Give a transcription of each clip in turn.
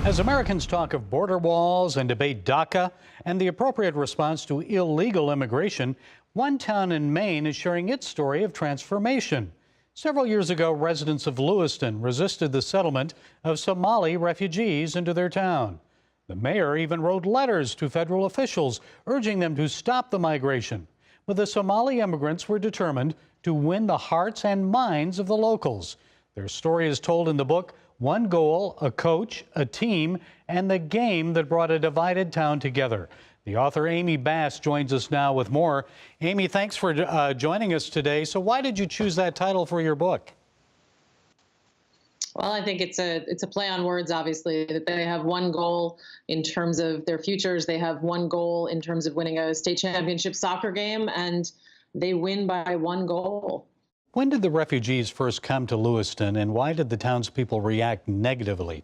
As Americans talk of border walls and debate DACA and the appropriate response to illegal immigration, one town in Maine is sharing its story of transformation. Several years ago, residents of Lewiston resisted the settlement of Somali refugees into their town. The mayor even wrote letters to federal officials urging them to stop the migration. But the Somali immigrants were determined to win the hearts and minds of the locals. Their story is told in the book, One Goal, a Coach, a Team, and the Game That Brought a Divided Town Together. The author Amy Bass joins us now with more. Amy, thanks for joining us today. So why did you choose that title for your book? Well, I think it's a play on words, obviously, that they have one goal in terms of their futures. They have one goal in terms of winning a state championship soccer game, and they win by one goal. When did the refugees first come to Lewiston, and why did the townspeople react negatively?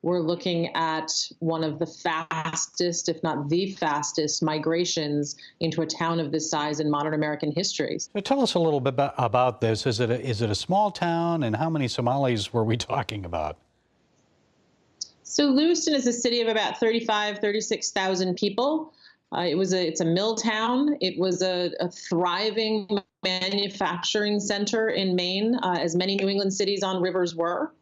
We're looking at one of the fastest, if not the fastest, migrations into a town of this size in modern American history. So tell us a little bit about this. Is it a small town, and how many Somalis were we talking about? So Lewiston is a city of about 36,000 people. It's a mill town. It was a thriving manufacturing center in Maine, as many New England cities on rivers were.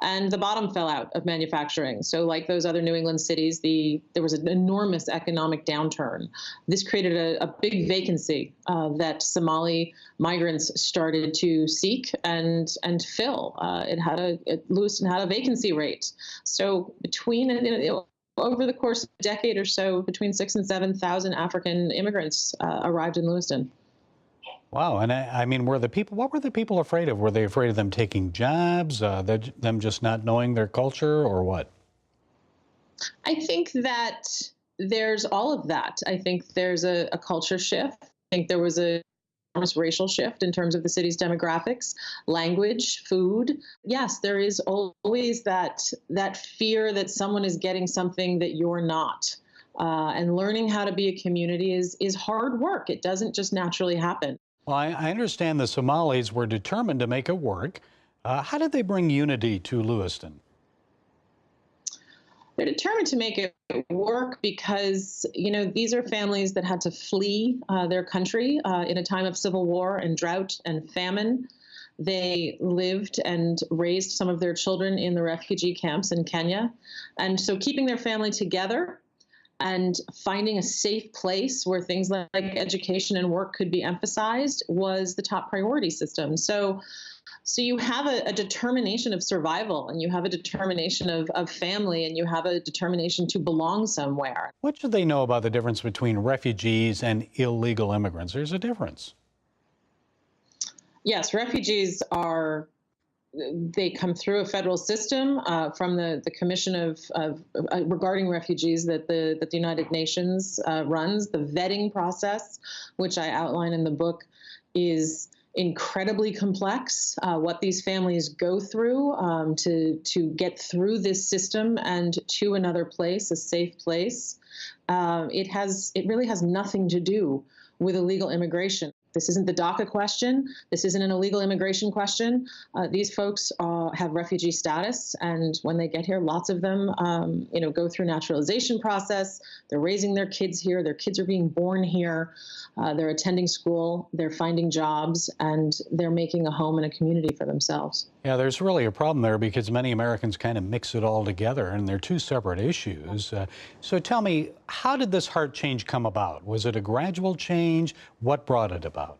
And the bottom fell out of manufacturing. So like those other New England cities, there was an enormous economic downturn. This created a big vacancy that Somali migrants started to seek and fill. Lewiston had a vacancy rate. So over the course of a decade or so, between 6,000 and 7,000 African immigrants arrived in Lewiston. Wow. And I mean, what were the people afraid of? Were they afraid of them taking jobs, them just not knowing their culture, or what? I think that there's all of that. I think there's a culture shift. I think there was a racial shift in terms of the city's demographics, language, food. Yes, there is always that fear that someone is getting something that you're not. And learning how to be a community is hard work. It doesn't just naturally happen. Well, I understand the Somalis were determined to make it work. How did they bring unity to Lewiston? They're determined to make it work because, these are families that had to flee their country in a time of civil war and drought and famine. They lived and raised some of their children in the refugee camps in Kenya. And so keeping their family together and finding a safe place where things like education and work could be emphasized was the top priority system. So you have a determination of survival, and you have a determination of family, and you have a determination to belong somewhere. What should they know about the difference between refugees and illegal immigrants? There's a difference. Yes, refugees they come through a federal system from the Commission of regarding refugees that the United Nations runs. The vetting process, which I outline in the book, is incredibly complex. What these families go through to get through this system and to another place, a safe place, it really has nothing to do with illegal immigration. This isn't the DACA question. This isn't an illegal immigration question. These folks have refugee status, and when they get here, lots of them, go through naturalization process. They're raising their kids here. Their kids are being born here. They're attending school. They're finding jobs, and they're making a home and a community for themselves. Yeah, there's really a problem there because many Americans kind of mix it all together, and they're two separate issues. So tell me, how did this heart change come about? Was it a gradual change? What brought it about?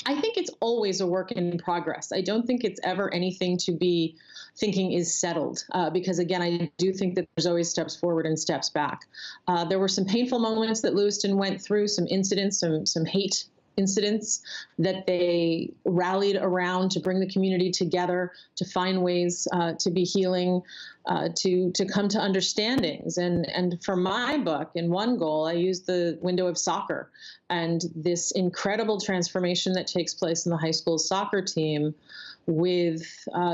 I think it's always a work in progress. I don't think it's ever anything to be thinking is settled, because, again, I do think that there's always steps forward and steps back. There were some painful moments that Lewiston went through, some incidents, some hate incidents that they rallied around to bring the community together, to find ways to be healing, to come to understandings. And for my book, in One Goal, I used the window of soccer and this incredible transformation that takes place in the high school soccer team, with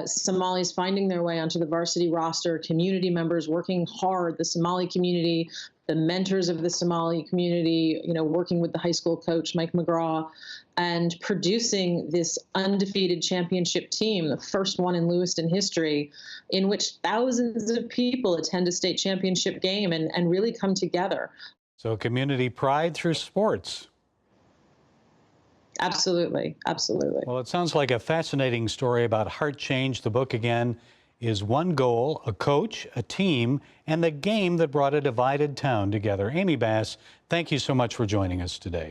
Somalis finding their way onto the varsity roster, community members working hard, the Somali community the mentors of the Somali community, working with the high school coach, Mike McGraw, and producing this undefeated championship team, the first one in Lewiston history, in which thousands of people attend a state championship game and really come together. So community pride through sports. Absolutely. Absolutely. Well, it sounds like a fascinating story about heart change. The book, again, is one goal, a coach, a team, and the game that brought a divided town together. Amy Bass, thank you so much for joining us today.